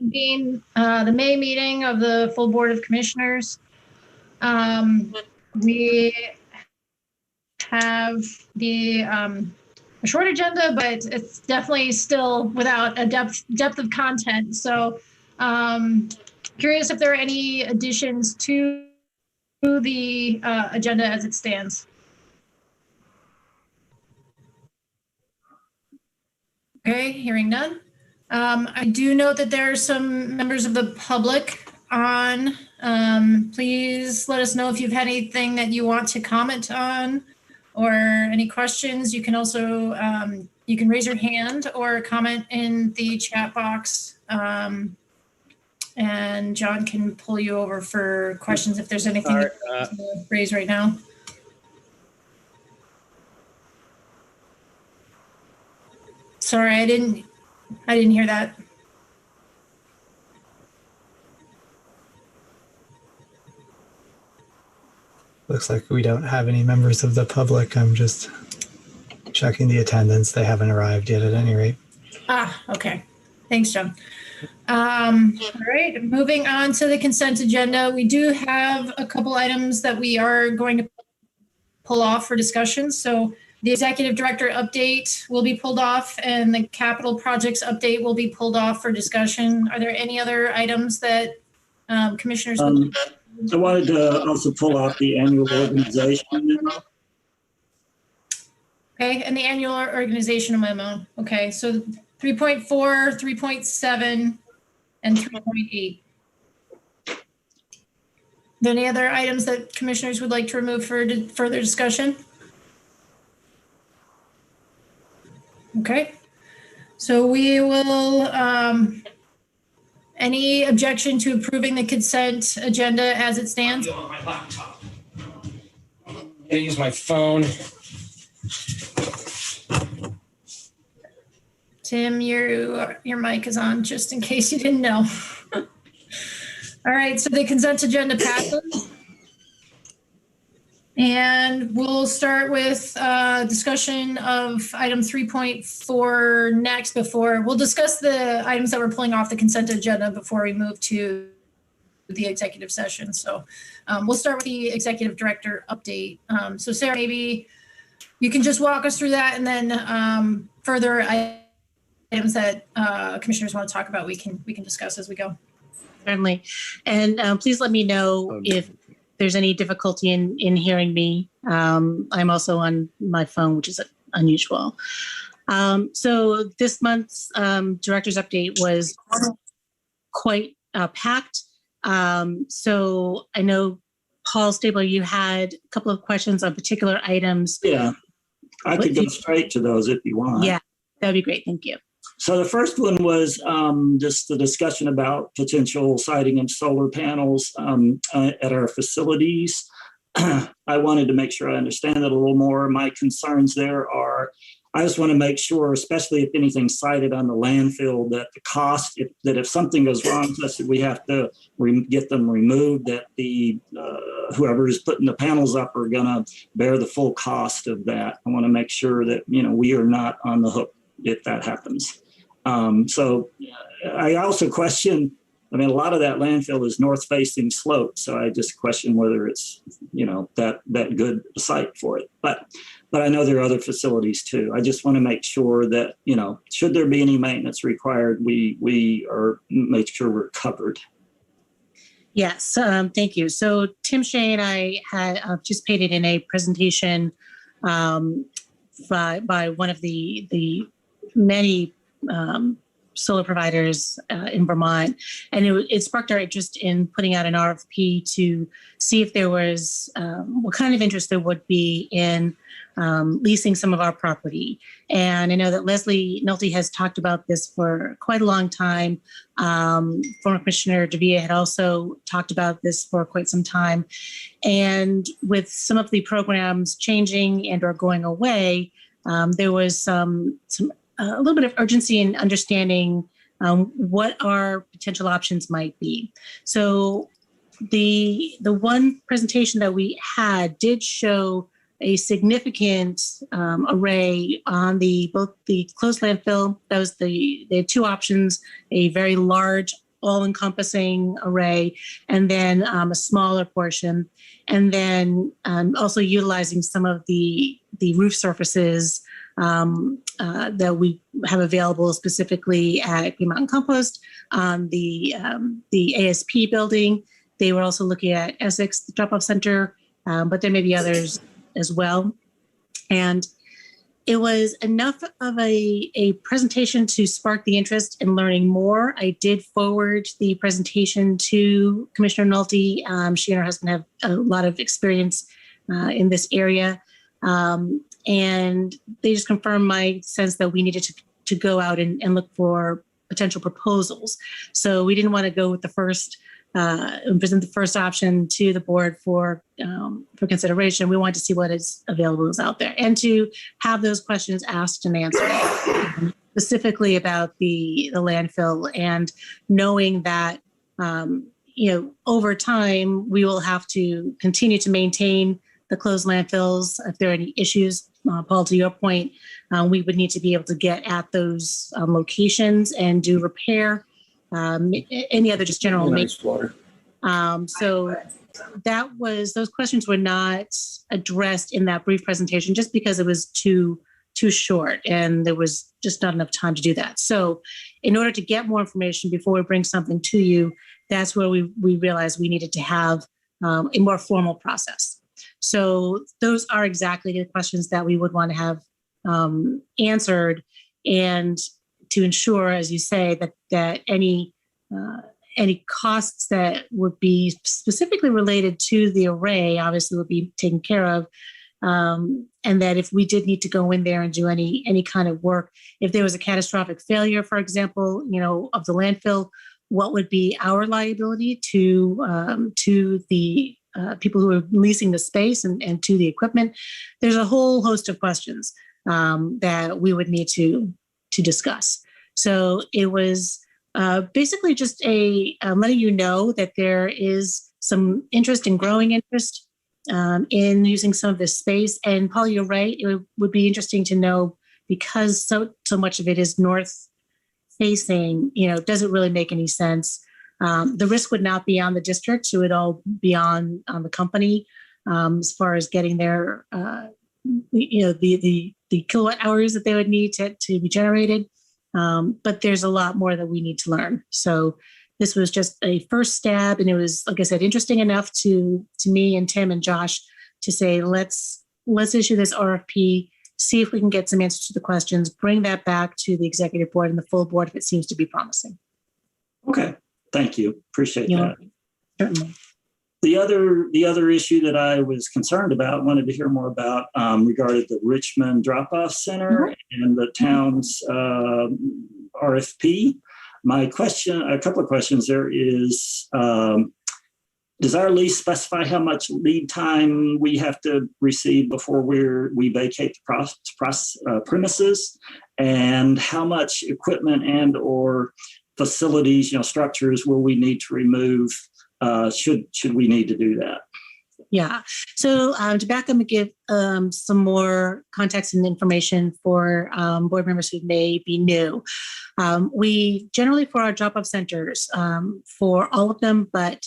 convene the May meeting of the full Board of Commissioners. We have a short agenda, but it's definitely still without a depth of content. So curious if there are any additions to the agenda as it stands. Okay, hearing none. I do note that there are some members of the public on. Please let us know if you've had anything that you want to comment on or any questions. You can also, you can raise your hand or comment in the chat box. And John can pull you over for questions if there's anything you want to raise right now. Sorry, I didn't hear that. Looks like we don't have any members of the public. I'm just checking the attendance. They haven't arrived yet at any rate. Ah, okay. Thanks, John. All right, moving on to the consent agenda. We do have a couple items that we are going to pull off for discussion. So the executive director update will be pulled off and the capital projects update will be pulled off for discussion. Are there any other items that commissioners would I wanted to also pull off the annual organization memo. Okay, and the annual organizational memo. Okay, so 3.4, 3.7, and 3.8. Are there any other items that commissioners would like to remove for further discussion? Okay, so we will, any objection to approving the consent agenda as it stands? On my laptop. I'm gonna use my phone. Tim, your mic is on, just in case you didn't know. All right, so the consent agenda passes. And we'll start with discussion of item 3.4 next we'll discuss the items that we're pulling off the consent agenda before we move to the executive session. So we'll start with the executive director update. So Sarah, maybe you can just walk us through that and then further items that commissioners want to talk about, we can discuss as we go. Certainly. And please let me know if there's any difficulty in hearing me. I'm also on my phone, which is unusual. So this month's director's update was quite packed. So I know, Paul Stabler, you had a couple of questions on particular items. Yeah, I could go straight to those if you want. Yeah, that would be great. Thank you. So the first one was just the discussion about potential siting of solar panels at our facilities. I wanted to make sure I understand it a little more. My concerns there are, I just want to make sure, especially if anything's sited on the landfill, that the cost, if something goes wrong, such that we have to get them removed, that the whoever is putting the panels up are going to bear the full cost of that. I want to make sure that, we are not on the hook if that happens. So I also question, a lot of that landfill is north-facing slope, so I just question whether it's, that good a site for it. But I know there are other facilities too. I just want to make sure that, should there be any maintenance required, we are make sure we're covered. Yes, thank you. So Tim Shea and I had participated in a presentation by one of the many solar providers in Vermont, and it sparked our interest in putting out an RFP to see if there was what kind of interest there would be in leasing some of our property. And I know that Leslie Nolte has talked about this for quite a long time. Former Commissioner DeVilla had also talked about this for quite some time. And with some of the programs changing and or going away, there was a little bit of urgency in understanding what our potential options might be. So the one presentation that we had did show a significant array on both the closed landfill. That was they had two options: a very large all-encompassing array, and then a smaller portion, and then also utilizing some of the roof surfaces that we have available specifically at Green Mountain Compost, the ASP building. They were also looking at Essex, the drop-off center, but there may be others as well. And it was enough of a presentation to spark the interest in learning more. I did forward the presentation to Commissioner Nolte. She and her husband have a lot of experience in this area. And they just confirmed my sense that we needed to go out and look for potential proposals. So we didn't want to go with the first present the first option to the board for consideration. We want to see what is available is out there and to have those questions asked and answered, specifically about the landfill, and knowing that over time we will have to continue to maintain the closed landfills. If there are any issues, Paul, to your point, we would need to be able to get at those locations and do repair. Any other just general Nice water. So those questions were not addressed in that brief presentation just because it was too short and there was just not enough time to do that. So in order to get more information before we bring something to you, that's where we realized we needed to have a more formal process. So those are exactly the questions that we would want to have answered, and to ensure, as you say, that any costs that would be specifically related to the array obviously would be taken care of, and that if we did need to go in there and do any kind of work, if there was a catastrophic failure, for example, of the landfill, what would be our liability to the people who are leasing the space and to the equipment? There's a whole host of questions that we would need to discuss. So it was basically just letting you know that there is some interest and growing interest in using some of this space. And Paul, you're right. It would be interesting to know, because so much of it is north facing, does it really make any sense? The risk would not be on the district. It would all be on the company as far as getting their, the kilowatt hours that they would need to be generated. But there's a lot more that we need to learn. So this was just a first stab, and it was, like I said, interesting enough to me and Tim and Josh to say, let's issue this RFP, see if we can get some answers to the questions, bring that back to the executive board and the full board if it seems to be promising. Okay, thank you. Appreciate that. Certainly. The other issue that I was concerned about, wanted to hear more about, regarding the Richmond drop-off center and the town's RFP. A couple of questions there is, does our lease specify how much lead time we have to receive before we vacate the premises, and how much equipment and or facilities, structures will we need to remove should we need to do that? Yeah. So to back up and give some more context and information for board members who may be new, we generally, for our drop-off centers, for all of them but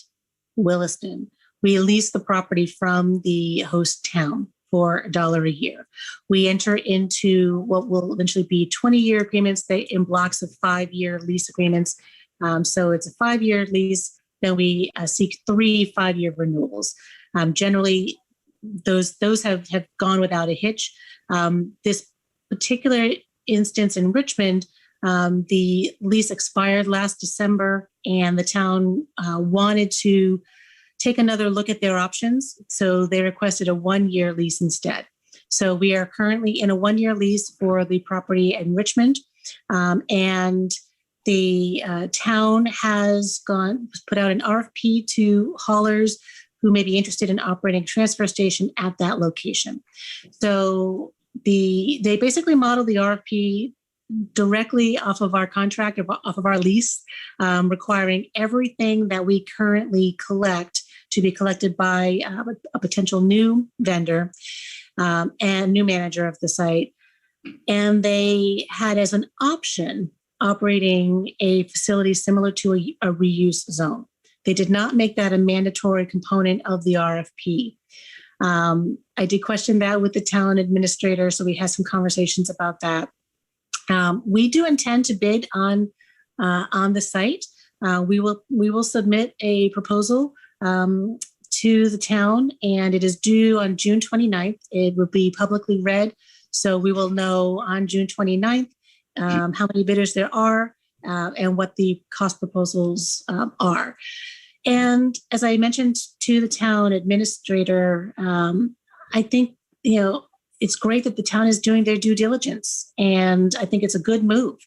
Williston, we lease the property from the host town for $1 a year. We enter into what will eventually be 20-year agreements in blocks of 5-year lease agreements. So it's a 5-year lease. Then we seek 3 5-year renewals. Generally, those have gone without a hitch. This particular instance in Richmond, the lease expired last December, and the town wanted to take another look at their options. So they requested a 1-year lease instead. So we are currently in a 1-year lease for the property in Richmond, and the town has put out an RFP to haulers who may be interested in operating a transfer station at that location. So they basically model the RFP directly off of our contract, off of our lease, requiring everything that we currently collect to be collected by a potential new vendor and new manager of the site. And they had as an option operating a facility similar to a reuse zone. They did not make that a mandatory component of the RFP. I did question that with the town administrator, so we had some conversations about that. We do intend to bid on the site. We will submit a proposal to the town, and it is due on June 29th. It will be publicly read, so we will know on June 29th how many bidders there are and what the cost proposals are. And as I mentioned to the town administrator, I think, it's great that the town is doing their due diligence, and I think it's a good move.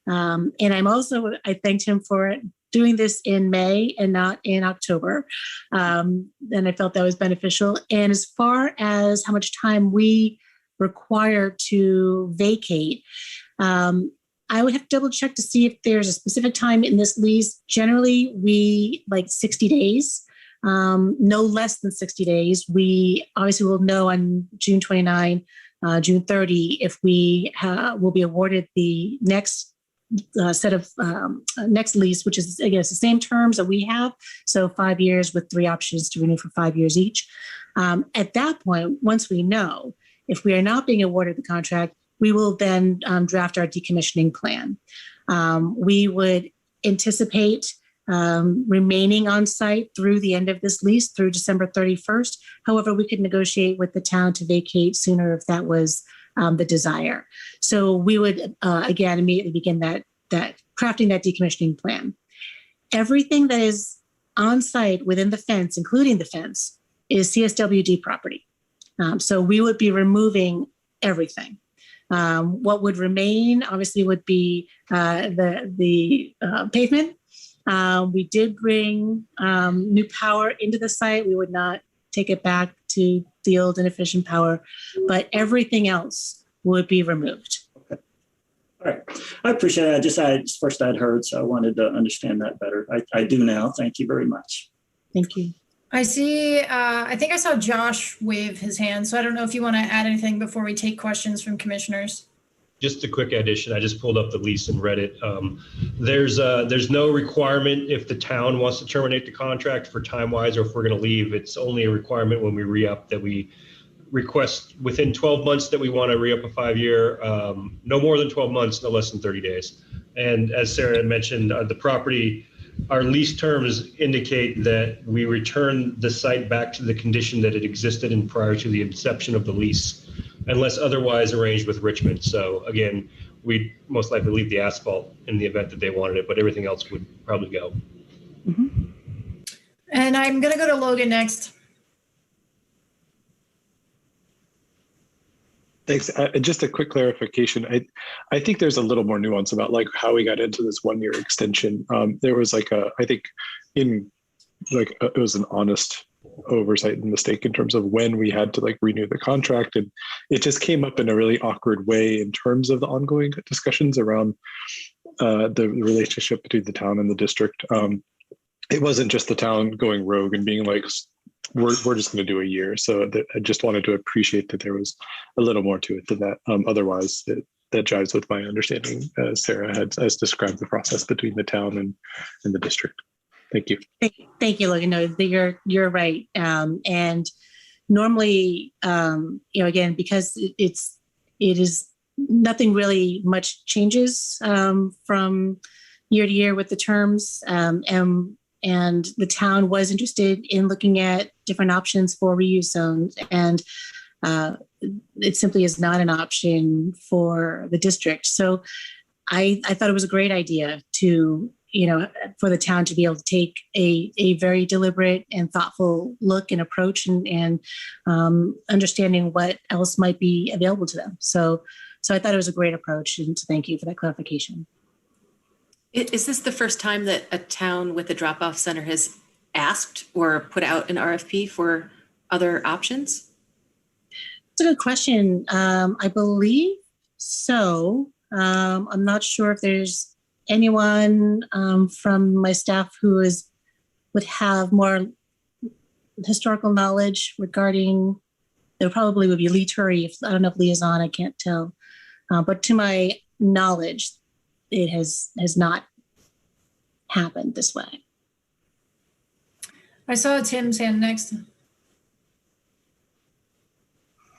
And I thanked him for doing this in May and not in October. And I felt that was beneficial. And as far as how much time we require to vacate, I would have to double check to see if there's a specific time in this lease. Generally, we like 60 days, no less than 60 days. We obviously will know on June 29, June 30, if we will be awarded the next set of next lease, which is, I guess, the same terms that we have. So 5 years with 3 options to renew for 5 years each. At that point, once we know, if we are not being awarded the contract, we will then draft our decommissioning plan. We would anticipate remaining on site through the end of this lease, through December 31st. However, we could negotiate with the town to vacate sooner if that was the desire. So we would, again, immediately begin that crafting that decommissioning plan. Everything that is on site within the fence, including the fence, is CSWD property. So we would be removing everything. What would remain, obviously, would be the pavement. We did bring new power into the site. We would not take it back to the old inefficient power, but everything else would be removed. Okay. All right. I appreciate it. It's first I'd heard, so I wanted to understand that better. I do now. Thank you very much. Thank you. I see, I think I saw Josh wave his hand, so I don't know if you want to add anything before we take questions from commissioners. Just a quick addition. I just pulled up the lease and read it. There's no requirement if the town wants to terminate the contract for time-wise or if we're going to leave. It's only a requirement when we re-up that we request within 12 months that we want to re-up a 5-year, no more than 12 months, no less than 30 days. And as Sarah had mentioned, the property, our lease terms indicate that we return the site back to the condition that it existed in prior to the inception of the lease, unless otherwise arranged with Richmond. So again, we'd most likely leave the asphalt in the event that they wanted it, but everything else would probably go. Mm-hmm. And I'm going to go to Logan next. Thanks. Just a quick clarification. I think there's a little more nuance about like how we got into this 1-year extension. There was like it was an honest oversight and mistake in terms of when we had to like renew the contract, and it just came up in a really awkward way in terms of the ongoing discussions around the relationship between the town and the district. It wasn't just the town going rogue and being like, we're just going to do a year. So I just wanted to appreciate that there was a little more to it than that. Otherwise, that jives with my understanding, as Sarah has described the process between the town and the district. Thank you. Thank you, Logan. No, you're right. And normally, again, because it is nothing really much changes from year to year with the terms. And the town was interested in looking at different options for reuse zones, and it simply is not an option for the district. So I thought it was a great idea to, for the town to be able to take a very deliberate and thoughtful look and approach and understanding what else might be available to them. So I thought it was a great approach, and thank you for that clarification. Is this the first time that a town with a drop-off center has asked or put out an RFP for other options? It's a good question. I believe so. I'm not sure if there's anyone from my staff who would have more historical knowledge regarding. There probably would be Lee Turry. I don't know if Lee is on. I can't tell. But to my knowledge, it has not happened this way. I saw Tim's hand next.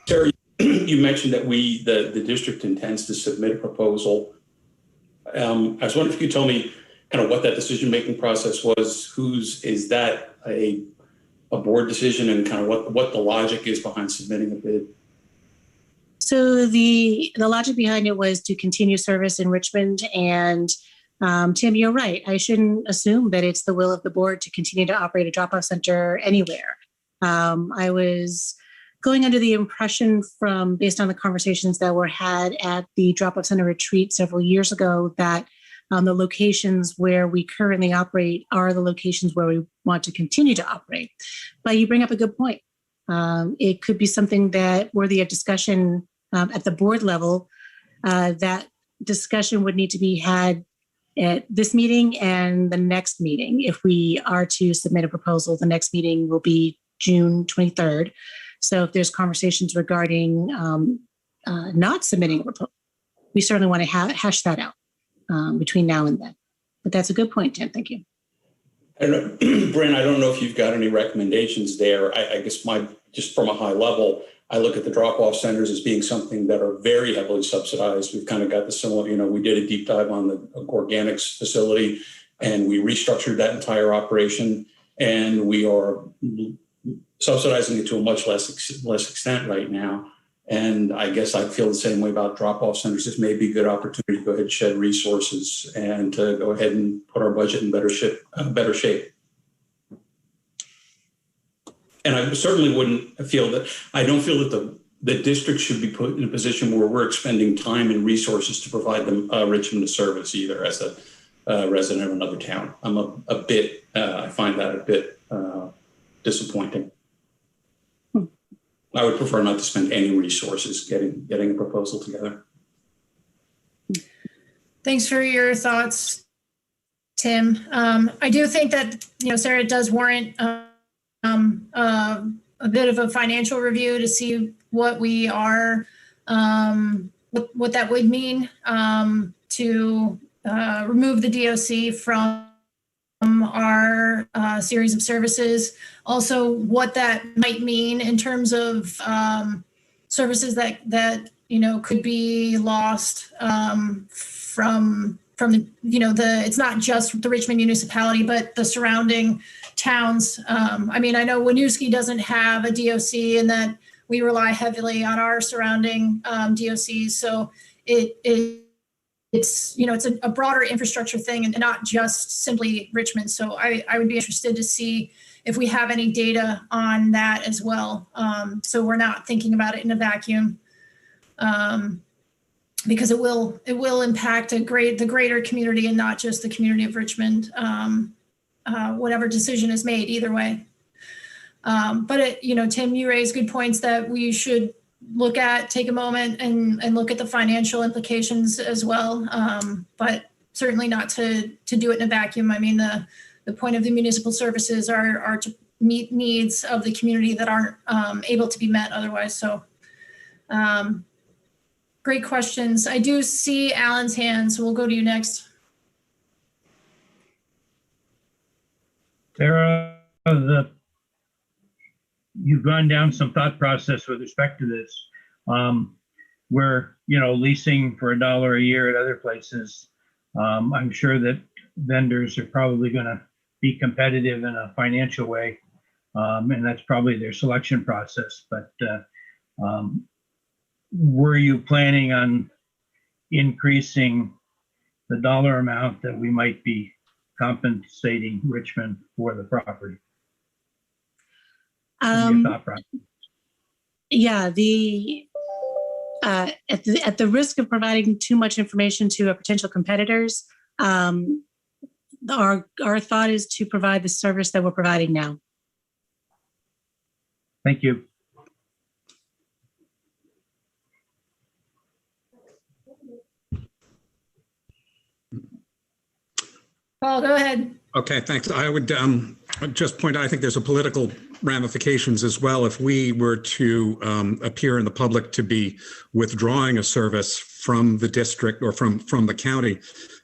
Sarah, you mentioned that the district intends to submit a proposal. I was wondering if you could tell me kind of what that decision-making process was. Is that a board decision, and kind of what the logic is behind submitting a bid? So the logic behind it was to continue service in Richmond. And Tim, you're right. I shouldn't assume that it's the will of the board to continue to operate a drop-off center anywhere. I was going under the impression based on the conversations that were had at the drop-off center retreat several years ago, that the locations where we currently operate are the locations where we want to continue to operate. But you bring up a good point. It could be something that worthy of discussion at the board level. That discussion would need to be had at this meeting and the next meeting. If we are to submit a proposal, the next meeting will be June 23rd. So if there's conversations regarding not submitting a proposal, we certainly want to hash that out between now and then. But that's a good point, Tim. Thank you. I don't know, Bryn, I don't know if you've got any recommendations there. I guess just from a high level, I look at the drop-off centers as being something that are very heavily subsidized. We've kind of got the similar, we did a deep dive on the organics facility, and we restructured that entire operation, and we are subsidizing it to a much less extent right now. And I guess I feel the same way about drop-off centers. This may be a good opportunity to go ahead and shed resources and to go ahead and put our budget in better shape. And I certainly I don't feel that the district should be put in a position where we're expending time and resources to provide them Richmond a service either, as a resident of another town. I find that a bit disappointing. I would prefer not to spend any resources getting a proposal together. Thanks for your thoughts, Tim. I do think that, Sarah, it does warrant a bit of a financial review to see what we are, what that would mean to remove the DOC from our series of services. Also, what that might mean in terms of services that could be lost from the it's not just the Richmond municipality, but the surrounding towns. I know Winooski doesn't have a DOC, and that we rely heavily on our surrounding DOCs. So it's a broader infrastructure thing, and not just simply Richmond. So I would be interested to see if we have any data on that as well. So we're not thinking about it in a vacuum, because it will impact the greater community and not just the community of Richmond. Whatever decision is made, either way. But Tim, you raised good points that we should take a moment and look at the financial implications as well. But certainly not to do it in a vacuum. The point of the municipal services are to meet needs of the community that aren't able to be met otherwise. So great questions. I do see Alan's hand, so we'll go to you next. Sarah, you've gone down some thought process with respect to this. We're, leasing for $1 a year at other places. I'm sure that vendors are probably going to be competitive in a financial way, and that's probably their selection process. But were you planning on increasing the dollar amount that we might be compensating Richmond for the property? Yeah, at the risk of providing too much information to potential competitors, our thought is to provide the service that we're providing now. Thank you. Paul, go ahead. Okay, thanks. I would just point out, I think there's a political ramifications as well. If we were to appear in the public to be withdrawing a service from the district or from the county,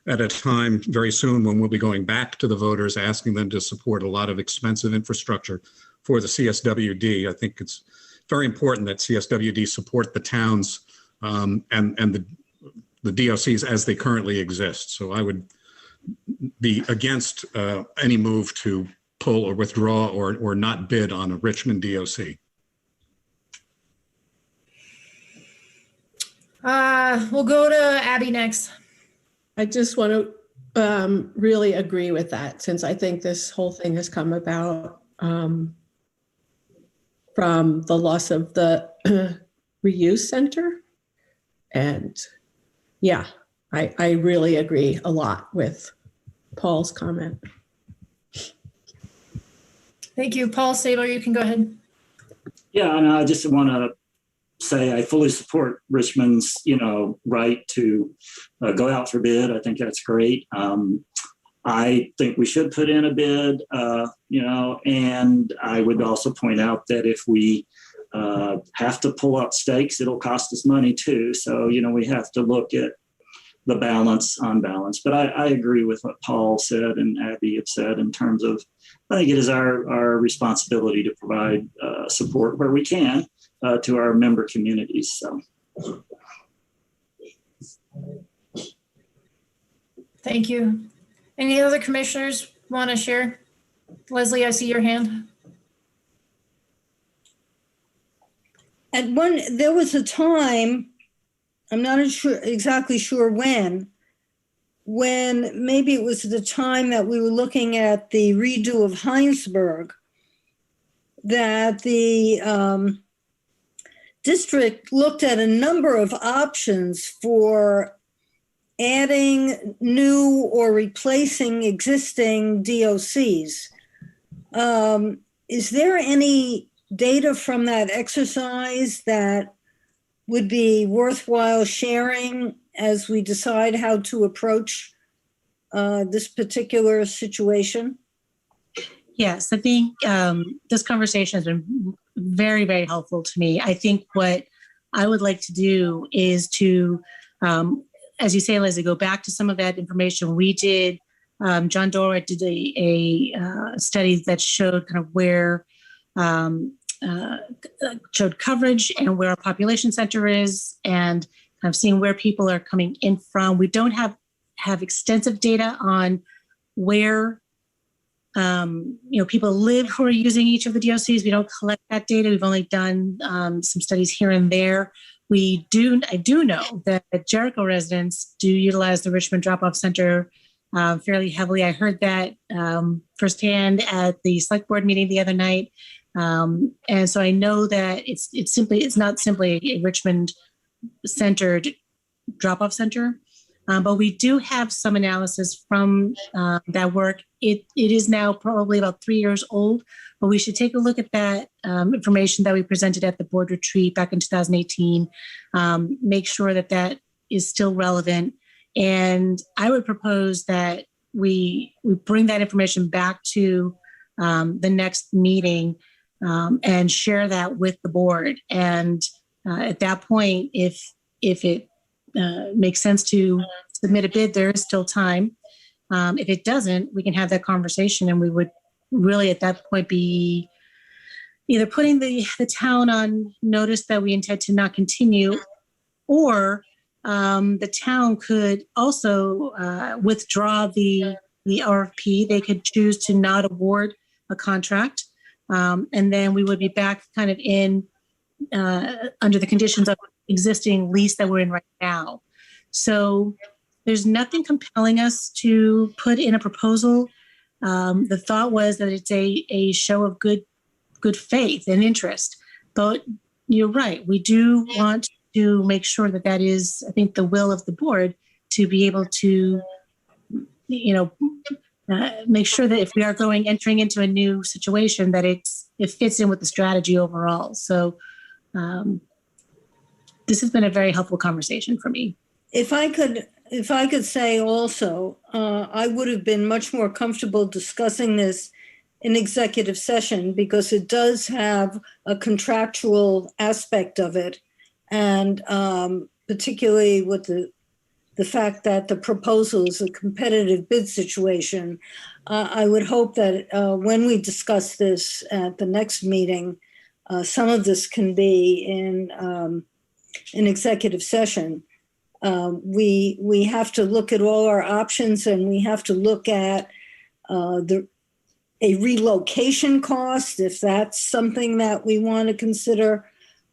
at a time very soon when we'll be going back to the voters, asking them to support a lot of expensive infrastructure for the CSWD. I think it's very important that CSWD support the towns and the DOCs as they currently exist. So I would be against any move to pull or withdraw or not bid on a Richmond DOC. We'll go to Abby next. I just want to really agree with that, since I think this whole thing has come about from the loss of the reuse center. And yeah, I really agree a lot with Paul's comment. Thank you. Paul Stabler, you can go ahead. Yeah, and I just want to say I fully support Richmond's, right to go out for bid. I think that's great. I think we should put in a bid, and I would also point out that if we have to pull out stakes, it'll cost us money too. So, we have to look at the balance on balance. But I agree with what Paul said and Abby have said in terms of, I think it is our responsibility to provide support where we can to our member communities. So. Thank you. Any other commissioners want to share? Leslie, I see your hand. There was a time, I'm not exactly sure when maybe it was the time that we were looking at the redo of Heinsberg, that the district looked at a number of options for adding new or replacing existing DOCs. Is there any data from that exercise that would be worthwhile sharing as we decide how to approach this particular situation? Yes, I think this conversation has been very, very helpful to me. I think what I would like to do is to, as you say, Leslie, go back to some of that information we did. John Dorwart did a study that showed kind of where showed coverage and where our population center is, and kind of seeing where people are coming in from. We don't have extensive data on where people live who are using each of the DOCs. We don't collect that data. We've only done some studies here and there. I do know that Jericho residents do utilize the Richmond Drop-Off Center fairly heavily. I heard that firsthand at the select board meeting the other night. And so I know that it's not simply a Richmond centered drop-off center, but we do have some analysis from that work. It is now probably about 3 years old, but we should take a look at that information that we presented at the board retreat back in 2018, make sure that is still relevant. And I would propose that we bring that information back to the next meeting and share that with the board. And at that point, if it makes sense to submit a bid, there is still time. If it doesn't, we can have that conversation, and we would really at that point be either putting the town on notice that we intend to not continue, or the town could also withdraw the RFP. They could choose to not award a contract. And then we would be back kind of in under the conditions of existing lease that we're in right now. So there's nothing compelling us to put in a proposal. The thought was that it's a show of good faith and interest. But you're right. We do want to make sure that is, I think, the will of the board to be able to, make sure that if we are entering into a new situation, that it fits in with the strategy overall. So this has been a very helpful conversation for me. If I could say also, I would have been much more comfortable discussing this in executive session, because it does have a contractual aspect of it. And particularly with the fact that the proposal is a competitive bid situation. I would hope that when we discuss this at the next meeting, some of this can be in an executive session. We have to look at all our options, and we have to look at a relocation cost, if that's something that we want to consider.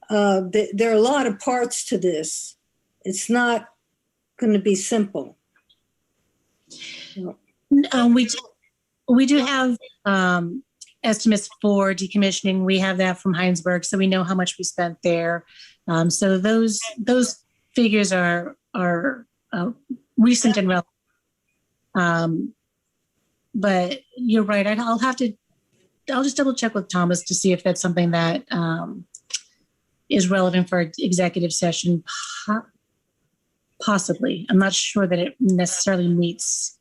There are a lot of parts to this. It's not going to be simple. We do have estimates for decommissioning. We have that from Heinsberg, so we know how much we spent there. So those figures are recent and relevant. But you're right. I'll just double check with Thomas to see if that's something that is relevant for executive session. Possibly. I'm not sure that it necessarily meets.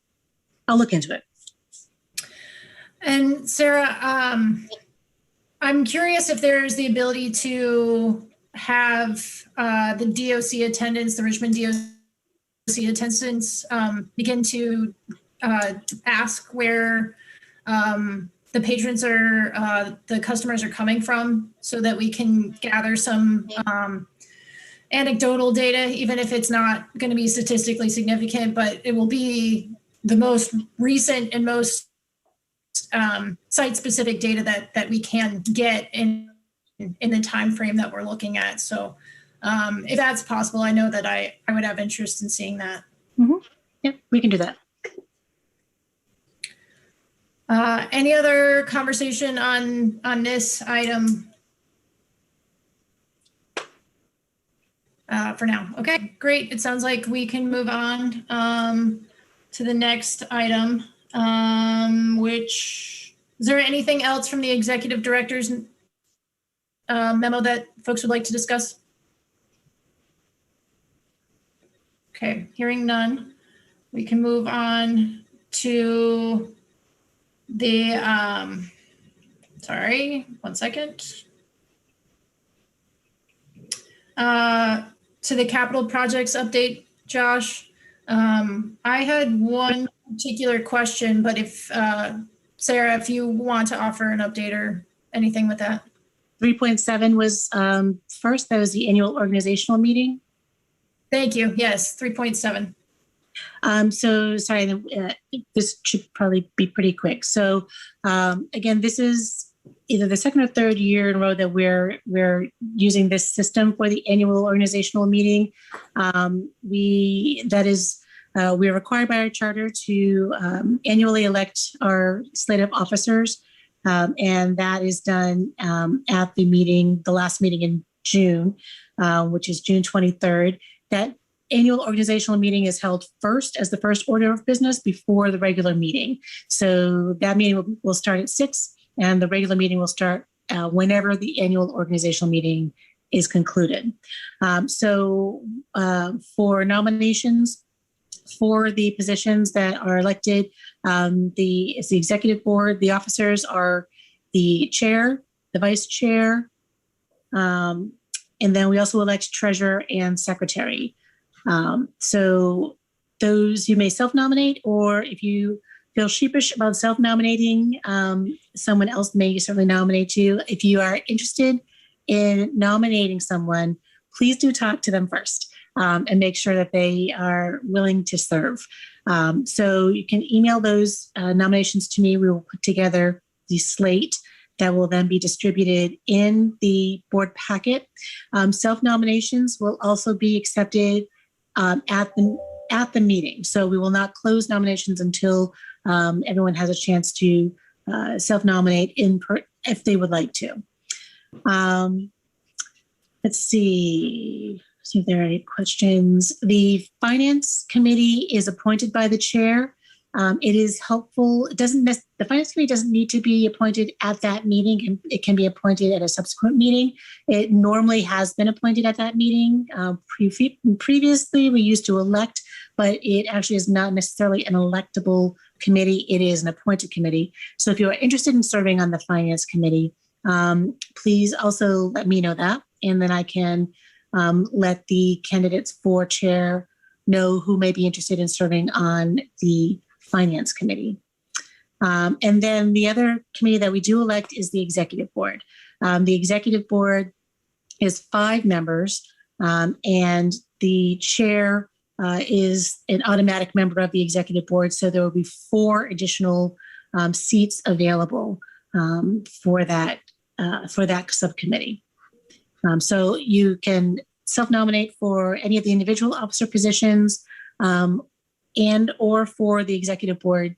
I'll look into it. And Sarah, I'm curious if there's the ability to have the DOC attendants, the Richmond DOC attendants, begin to ask where the patrons are, the customers are coming from, so that we can gather some anecdotal data, even if it's not going to be statistically significant, but it will be the most recent and most site-specific data that we can get in the time frame that we're looking at. So if that's possible, I know that I would have interest in seeing that. Mm-hmm. Yep, we can do that. Any other conversation on this item for now? Okay, great. It sounds like we can move on to the next item, which, is there anything else from the executive director's memo that folks would like to discuss? Okay, hearing none, we can move on to the, sorry, one second. To the capital projects update, Josh. I had one particular question, but if, Sarah, if you want to offer an update or anything with that. 3.7 was first, that was the annual organizational meeting. Thank you. Yes, 3.7. So sorry, this should probably be pretty quick. So again, this is either the second or third year in a row that we're using this system for the annual organizational meeting. We're required by our charter to annually elect our slate of officers, and that is done at the last meeting in June, which is June 23rd. That annual organizational meeting is held first as the first order of business before the regular meeting. So that meeting will start at 6:00, and the regular meeting will start whenever the annual organizational meeting is concluded. For nominations for the positions that are elected, it's the executive board. The officers are the chair, the vice chair, and then we also elect treasurer and secretary. So those you may self-nominate, or if you feel sheepish about self-nominating, someone else may certainly nominate you. If you are interested in nominating someone, please do talk to them first and make sure that they are willing to serve. So you can email those nominations to me. We will put together the slate that will then be distributed in the board packet. Self-nominations will also be accepted at the meeting. So we will not close nominations until everyone has a chance to self-nominate if they would like to. Let's see if there are any questions. The finance committee is appointed by the chair. It is helpful. The finance committee doesn't need to be appointed at that meeting. It can be appointed at a subsequent meeting. It normally has been appointed at that meeting. Previously, we used to elect, but it actually is not necessarily an electable committee. It is an appointed committee. So if you are interested in serving on the finance committee, please also let me know that, and then I can let the candidates for chair know who may be interested in serving on the Finance Committee. And then the other committee that we do elect is the Executive Board. The Executive Board is 5 members, and the chair is an automatic member of the Executive Board. So there will be 4 additional seats available for that subcommittee. So you can self-nominate for any of the individual officer positions and or for the Executive Board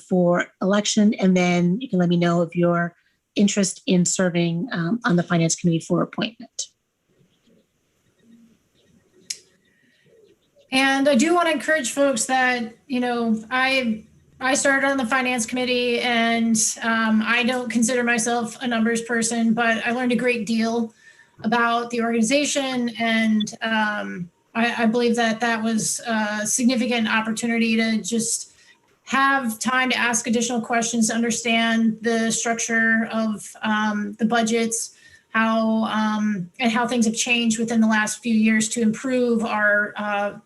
for election. And then you can let me know of your interest in serving on the Finance Committee for appointment. And I do want to encourage folks that, I started on the Finance Committee, and I don't consider myself a numbers person, but I learned a great deal about the organization, and I believe that was a significant opportunity to just have time to ask additional questions, to understand the structure of the budgets, and how things have changed within the last few years to improve our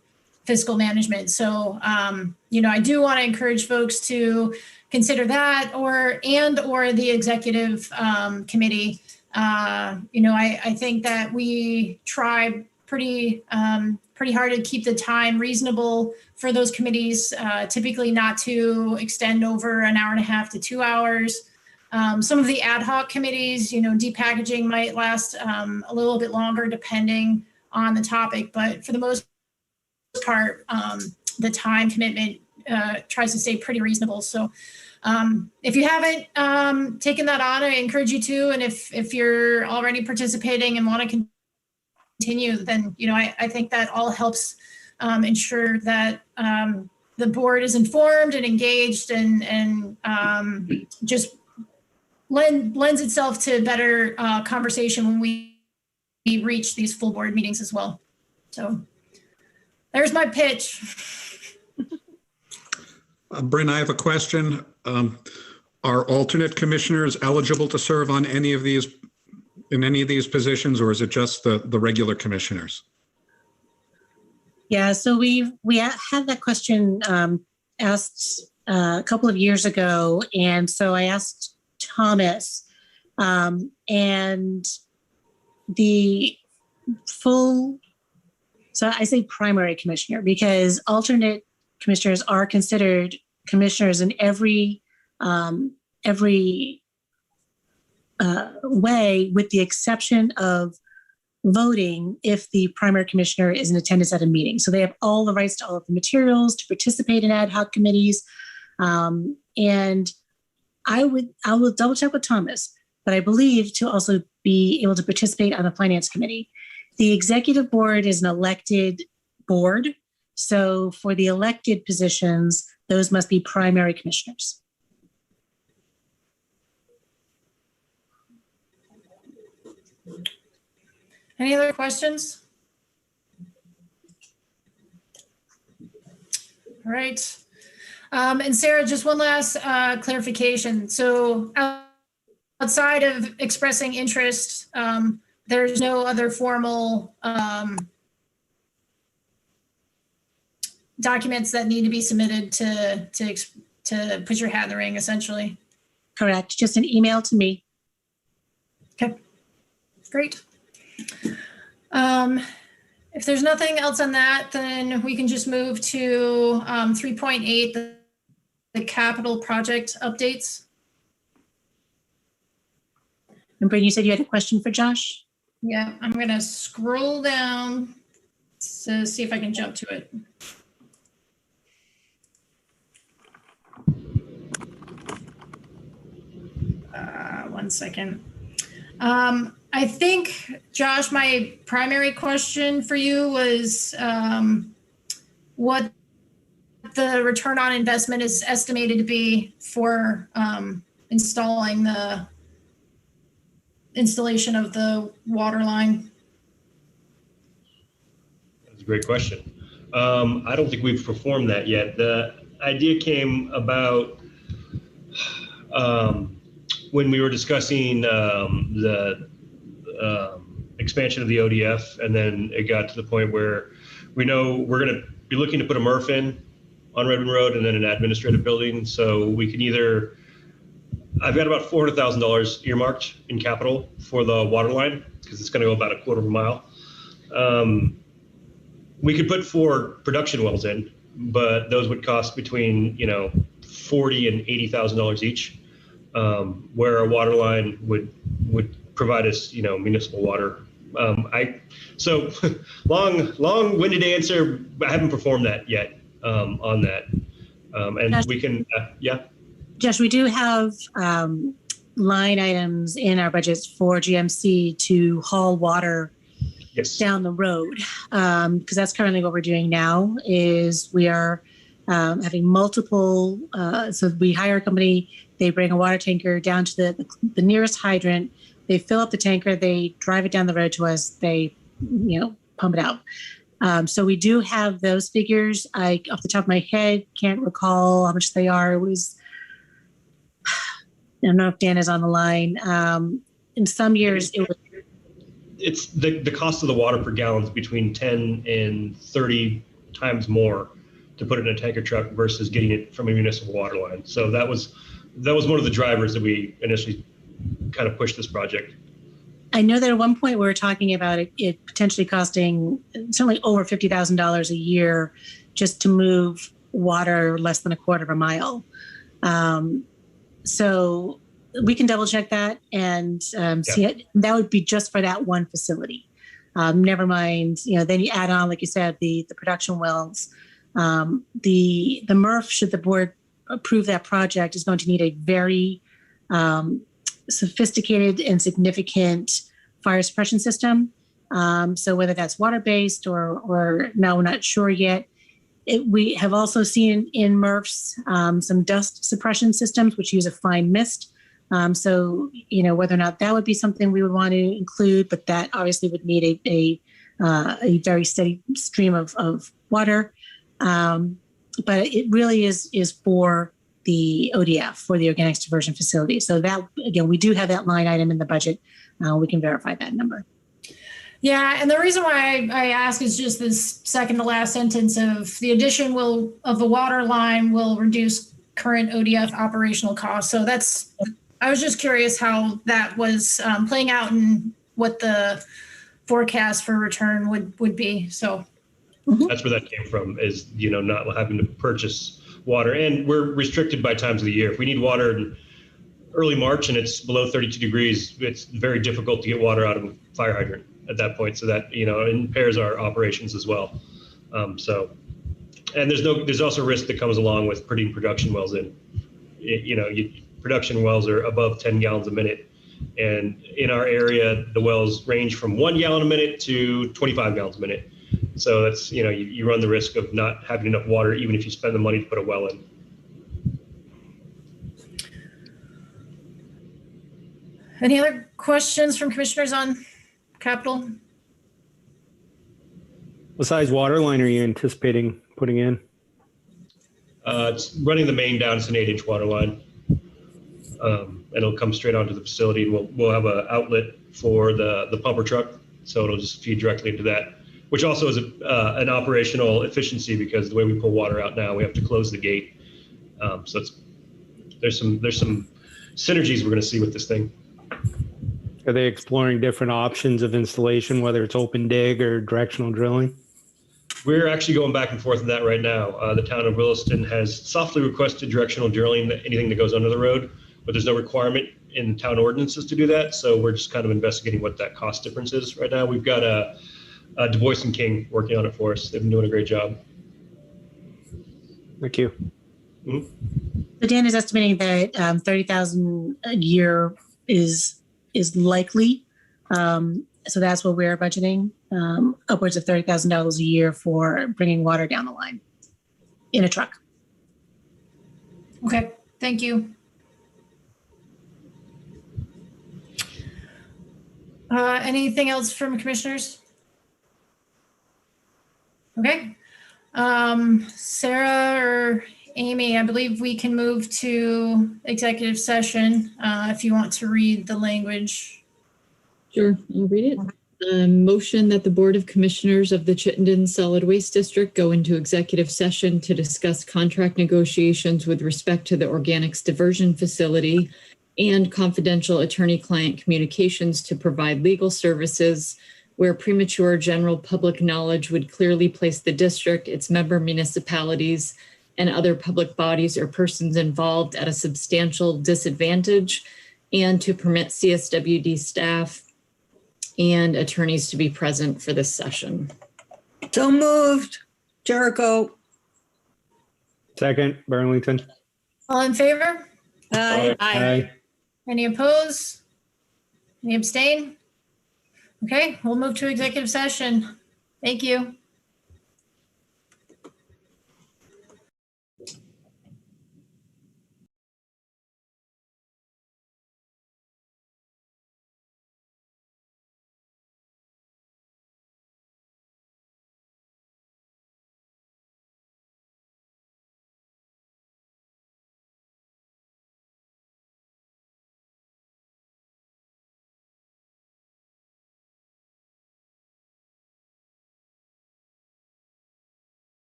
fiscal management. So, I do want to encourage folks to consider that or the executive committee. I think that we try pretty hard to keep the time reasonable for those committees, typically not to extend over an hour and a half to 2 hours. Some of the ad hoc committees, depackaging might last a little bit longer depending on the topic, but for the most part, the time commitment tries to stay pretty reasonable. So if you haven't taken that on, I encourage you to. And if you're already participating and want to continue, then, I think that all helps ensure that the board is informed and engaged and just lends itself to better conversation when we reach these full board meetings as well. So there's my pitch. Bryn, I have a question. Are alternate commissioners eligible to serve on in any of these positions, or is it just the regular commissioners? Yeah, so we had that question asked a couple of years ago, and so I asked Thomas, and the full. So I say primary commissioner because alternate commissioners are considered commissioners in every way, with the exception of voting if the primary commissioner is in attendance at a meeting. So they have all the rights to all of the materials, to participate in ad hoc committees. And I will double check with Thomas, but I believe to also be able to participate on the Finance Committee. The Executive Board is an elected board. So for the elected positions, those must be primary commissioners. Any other questions? All right. And Sarah, just one last clarification. So outside of expressing interest, there's no other formal documents that need to be submitted to put your hat in the ring, essentially. Correct. Just an email to me. Okay, great. If there's nothing else on that, then we can just move to 3.8, the capital project updates. And Bryn, you said you had a question for Josh? Yeah, I'm going to scroll down to see if I can jump to it. One second. I think, Josh, my primary question for you was what the return on investment is estimated to be for installing the installation of the water line. That's a great question. I don't think we've performed that yet. The idea came about when we were discussing the expansion of the ODF, and then it got to the point where we know we're going to be looking to put a MRF in on Redmond Road and then an administrative building. So we can either, I've got about $400,000 earmarked in capital for the water line because it's going to go about a quarter of a mile. We could put 4 production wells in, but those would cost between, $40,000 and $80,000 each, where a water line would provide us, municipal water. So long-winded answer. I haven't performed that yet on that, and Josh, we can, yeah. Josh, we do have line items in our budgets for GMC to haul water down the road, because that's currently what we're doing now. Is we are having multiple. So we hire a company. They bring a water tanker down to the nearest hydrant. They fill up the tanker. They drive it down the road to us. They, pump it out. So we do have those figures. I, off the top of my head, can't recall how much they are. It was, I don't know if Dan is on the line. In some years, It's the cost of the water per gallon is between 10 and 30 times more to put it in a tanker truck versus getting it from a municipal water line. So that was one of the drivers that we initially kind of pushed this project. I know that at one point we were talking about it potentially costing certainly over $50,000 a year just to move water less than a quarter of a mile. So we can double check that and see it. That would be just for that one facility. Never mind, then you add on, like you said, the production wells. The MRF, should the board approve that project, is going to need a very sophisticated and significant fire suppression system. So whether that's water-based or now we're not sure yet. We have also seen in MRFs some dust suppression systems which use a fine mist. So, whether or not that would be something we would want to include, but that obviously would need a very steady stream of water. But it really is for the ODF, for the organics diversion facility. So that, again, we do have that line item in the budget. We can verify that number. Yeah, and the reason why I ask is just this second to last sentence of the addition of the water line will reduce current ODF operational costs. So I was just curious how that was playing out and what the forecast for return would be. So that's where that came from, is not having to purchase water, and we're restricted by times of the year. If we need water in early March and it's below 32 degrees, it's very difficult to get water out of a fire hydrant at that point. So that impairs our operations as well. And there's also risk that comes along with putting production wells in. Production wells are above 10 gallons a minute. And in our area, the wells range from 1 gallon a minute to 25 gallons a minute. So that's, you run the risk of not having enough water, even if you spend the money to put a well in. Any other questions from commissioners on capital? What size water line are you anticipating putting in? It's running the main down. It's an 8-inch water line. And it'll come straight onto the facility, and we'll have an outlet for the pumper truck. So it'll just feed directly into that, which also is an operational efficiency, because the way we pull water out now, we have to close the gate. So there's some synergies we're going to see with this thing. Are they exploring different options of installation, whether it's open dig or directional drilling? We're actually going back and forth on that right now. The town of Williston has softly requested directional drilling, anything that goes under the road, but there's no requirement in town ordinances to do that. So we're just kind of investigating what that cost difference is right now. We've got Du Bois and King working on it for us. They've been doing a great job. Thank you. Mm-hmm. So Dan is estimating that $30,000 a year is likely. So that's what we're budgeting, upwards of $30,000 a year for bringing water down the line in a truck. Okay, thank you. Anything else from commissioners? Okay. Sarah or Amy, I believe we can move to executive session if you want to read the language. Sure, I'll read it. Motion that the Board of Commissioners of the Chittenden Solid Waste District go into executive session to discuss contract negotiations with respect to the organics diversion facility and confidential attorney-client communications to provide legal services where premature general public knowledge would clearly place the district, its member municipalities, and other public bodies or persons involved at a substantial disadvantage, and to permit CSWD staff and attorneys to be present for this session. So moved. Jericho. Second, Burlington. All in favor? Aye. Aye. Any opposed? Any abstain? Okay, we'll move to executive session. Thank you.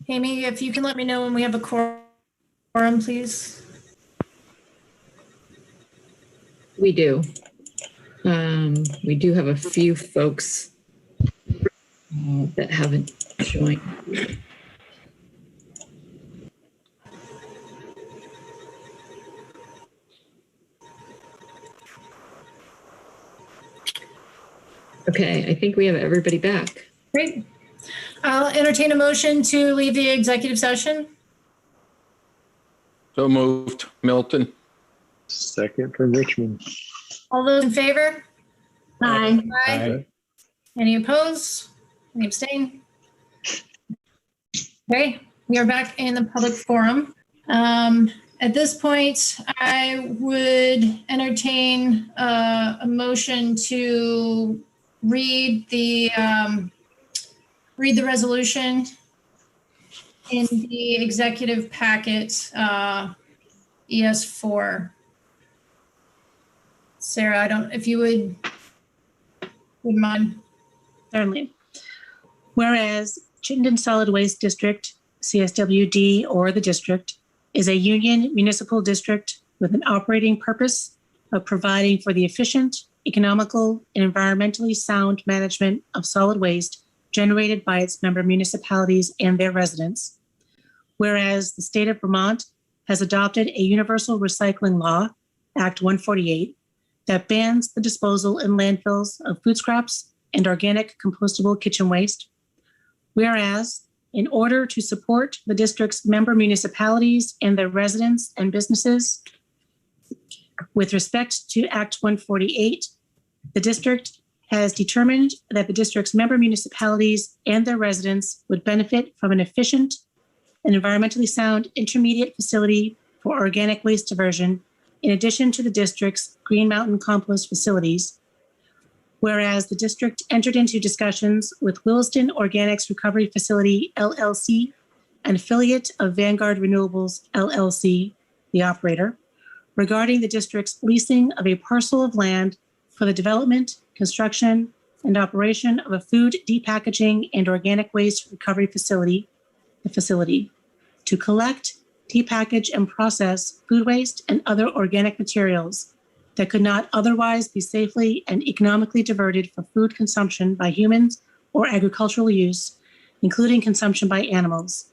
Amy, if you can let me know when we have a quorum, please. We do. We do have a few folks that haven't joined. Okay, I think we have everybody back. Great. I'll entertain a motion to leave the executive session. So moved. Milton. Second from Richmond. All those in favor? Aye. Aye. Any opposed? Any abstain? Okay, we are back in the public forum. At this point, I would entertain a motion to read the resolution in the executive packet, ES4. Sarah, I don't, if you wouldn't mind. Certainly. Whereas Chittenden Solid Waste District, CSWD, or the district, is a union municipal district with an operating purpose of providing for the efficient, economical, and environmentally sound management of solid waste generated by its member municipalities and their residents. Whereas the state of Vermont has adopted a universal recycling law, Act 148, that bans the disposal in landfills of food scraps and organic compostable kitchen waste. Whereas, in order to support the district's member municipalities and their residents and businesses, with respect to Act 148, the district has determined that the district's member municipalities and their residents would benefit from an efficient and environmentally sound intermediate facility for organic waste diversion, in addition to the district's Green Mountain compost facilities. Whereas the district entered into discussions with Williston Organics Recovery Facility, LLC, an affiliate of Vanguard Renewables, LLC, the operator, regarding the district's leasing of a parcel of land for the development, construction, and operation of a food depackaging and organic waste recovery facility, the facility, to collect, depackage, and process food waste and other organic materials that could not otherwise be safely and economically diverted for food consumption by humans or agricultural use, including consumption by animals.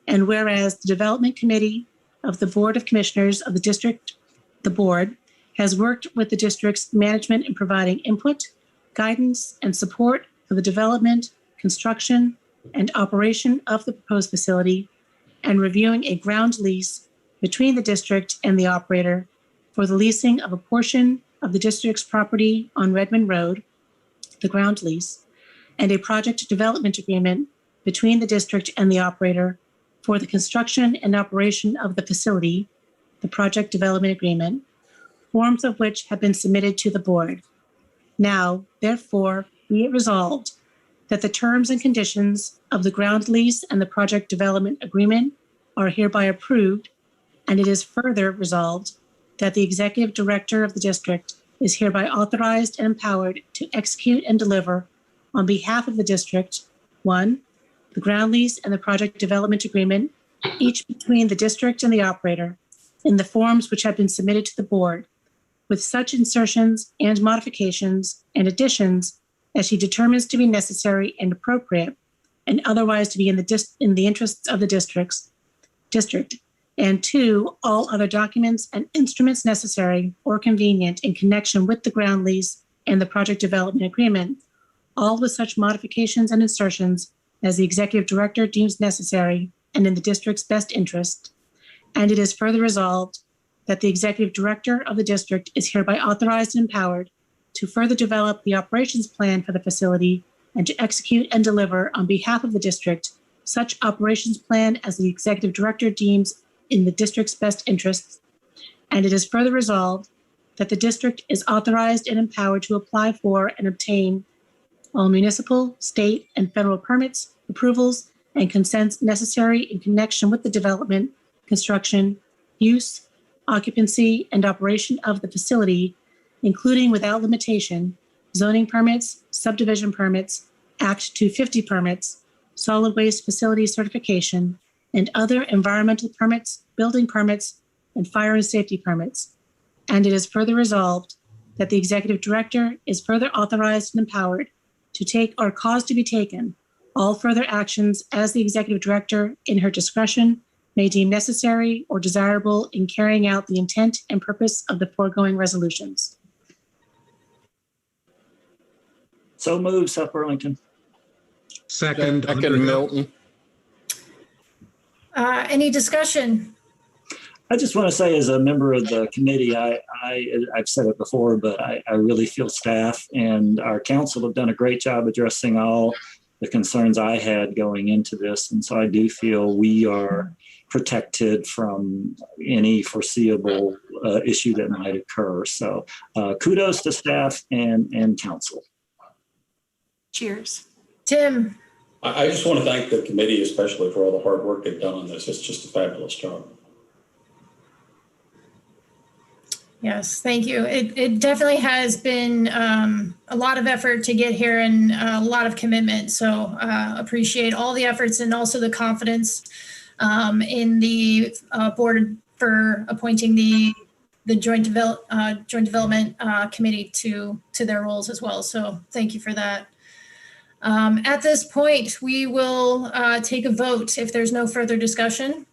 And whereas the Development Committee of the Board of Commissioners of the district, the board, has worked with the district's management in providing input, guidance, and support for the development, construction, and operation of the proposed facility, and reviewing a ground lease between the district and the operator for the leasing of a portion of the district's property on Redmond Road, the ground lease, and a project development agreement between the district and the operator for the construction and operation of the facility, the project development agreement, forms of which have been submitted to the board. Now, therefore, be it resolved that the terms and conditions of the ground lease and the project development agreement are hereby approved, and it is further resolved that the executive director of the district is hereby authorized and empowered to execute and deliver on behalf of the district, 1, the ground lease and the project development agreement, each between the district and the operator, in the forms which have been submitted to the board, with such insertions and modifications and additions as she determines to be necessary and appropriate, and otherwise to be in the interests of the district. And 2, all other documents and instruments necessary or convenient in connection with the ground lease and the project development agreement, all with such modifications and insertions as the executive director deems necessary and in the district's best interest. And it is further resolved that the executive director of the district is hereby authorized and empowered to further develop the operations plan for the facility and to execute and deliver on behalf of the district such operations plan as the executive director deems in the district's best interests. And it is further resolved that the district is authorized and empowered to apply for and obtain all municipal, state, and federal permits, approvals, and consents necessary in connection with the development, construction, use, occupancy, and operation of the facility, including without limitation, zoning permits, subdivision permits, Act 250 permits, solid waste facility certification, and other environmental permits, building permits, and fire and safety permits. And it is further resolved that the executive director is further authorized and empowered to take or cause to be taken all further actions as the executive director in her discretion may deem necessary or desirable in carrying out the intent and purpose of the foregoing resolutions. So moved, Seth Burlington. Second, Second, Milton. Any discussion? I just want to say, as a member of the committee, I've said it before, but I really feel staff and our council have done a great job addressing all the concerns I had going into this. And so I do feel we are protected from any foreseeable issue that might occur. So kudos to staff and council. Cheers. Tim? I just want to thank the committee, especially for all the hard work they've done on this. It's just a fabulous job. Yes, thank you. It definitely has been a lot of effort to get here and a lot of commitment. So appreciate all the efforts and also the confidence in the board for appointing the joint development committee to their roles as well. So thank you for that. At this point, we will take a vote if there's no further discussion.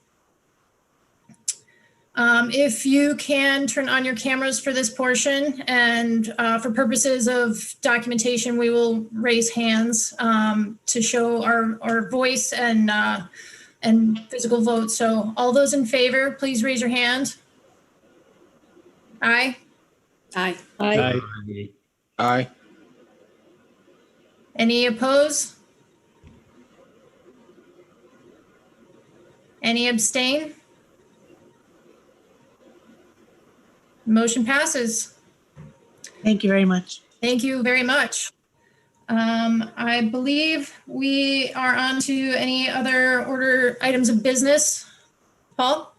If you can turn on your cameras for this portion, and for purposes of documentation, we will raise hands to show our voice and physical vote. So all those in favor, please raise your hand. Aye. Aye. Aye. Aye. Any opposed? Any abstain? Motion passes. Thank you very much. Thank you very much. I believe we are on to any other order items of business. Paul?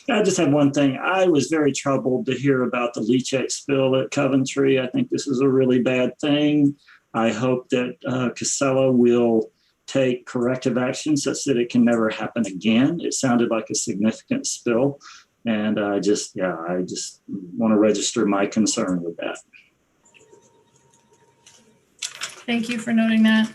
I just have one thing. I was very troubled to hear about the leachate spill at Coventry. I think this is a really bad thing. I hope that Casella will take corrective action such that it can never happen again. It sounded like a significant spill. And I just want to register my concern with that. Thank you for noting that.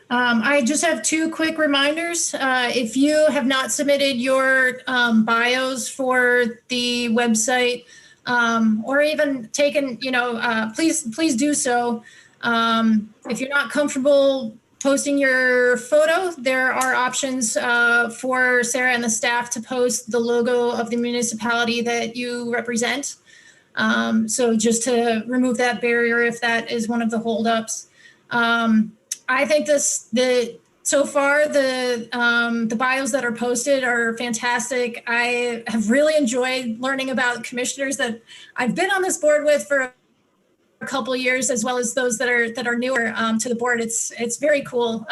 I just have two quick reminders. If you have not submitted your bios for the website or even taken, please do so. If you're not comfortable posting your photo, there are options for Sarah and the staff to post the logo of the municipality that you represent. So just to remove that barrier if that is one of the holdups. I think so far the bios that are posted are fantastic. I have really enjoyed learning about commissioners that I've been on this board with for a couple of years, as well as those that are newer to the board. It's very cool.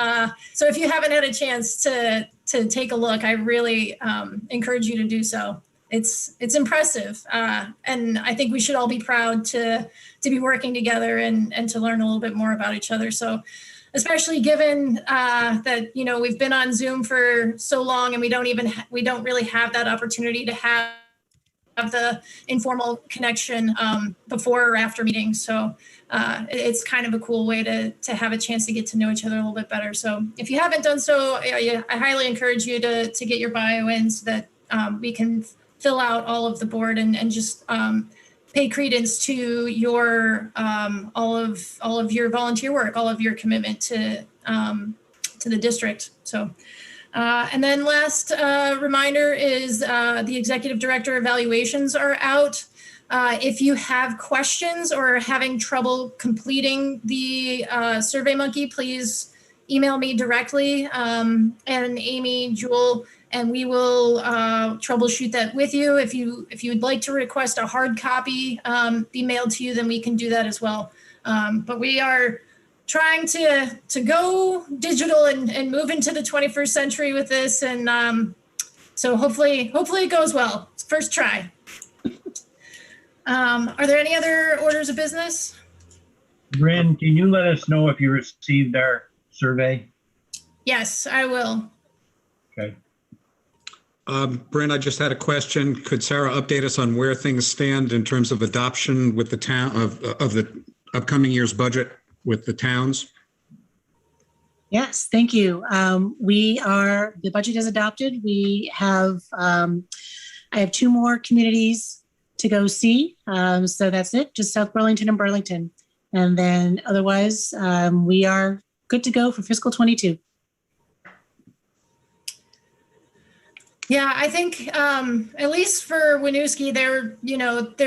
So if you haven't had a chance to take a look, I really encourage you to do so. It's impressive, and I think we should all be proud to be working together and to learn a little bit more about each other. So, especially given that we've been on Zoom for so long, and we don't really have that opportunity to have the informal connection before or after meetings. So it's kind of a cool way to have a chance to get to know each other a little bit better. So if you haven't done so, I highly encourage you to get your bio in so that we can fill out all of the board and just pay credence to your all of your volunteer work, all of your commitment to the district. So. And then last reminder is the executive director evaluations are out. If you have questions or are having trouble completing the SurveyMonkey, please email me directly and Amy, Jewel, and we will troubleshoot that with you. If you would like to request a hard copy be mailed to you, then we can do that as well. But we are trying to go digital and move into the 21st century with this. And so hopefully it goes well. First try. Are there any other orders of business? Bryn, can you let us know if you received our survey? Yes, I will. Okay. Brent, I just had a question. Could Sarah update us on where things stand in terms of adoption with the town of the upcoming year's budget with the towns? Yes, thank you. The budget is adopted. We have, I have 2 more communities to go see. So that's it, just South Burlington and Burlington. And then otherwise, we are good to go for fiscal 22. Yeah, I think at least for Winooski, there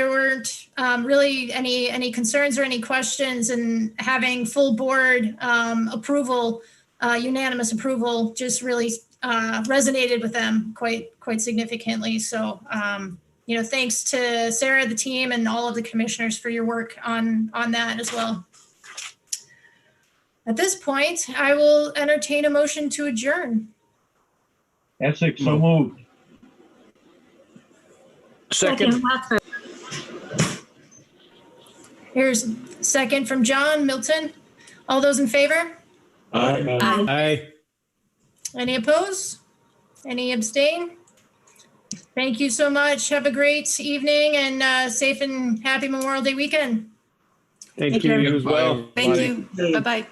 weren't really any concerns or any questions, and having full board approval, unanimous approval, just really resonated with them quite significantly. So thanks to Sarah, the team, and all of the commissioners for your work on that as well. At this point, I will entertain a motion to adjourn. Essex, so moved. Second. Here's second from John Milton. All those in favor? Aye. Aye. Any opposed? Any abstain? Thank you so much. Have a great evening and safe and happy Memorial Day weekend. Thank you as well. Thank you. Bye-bye.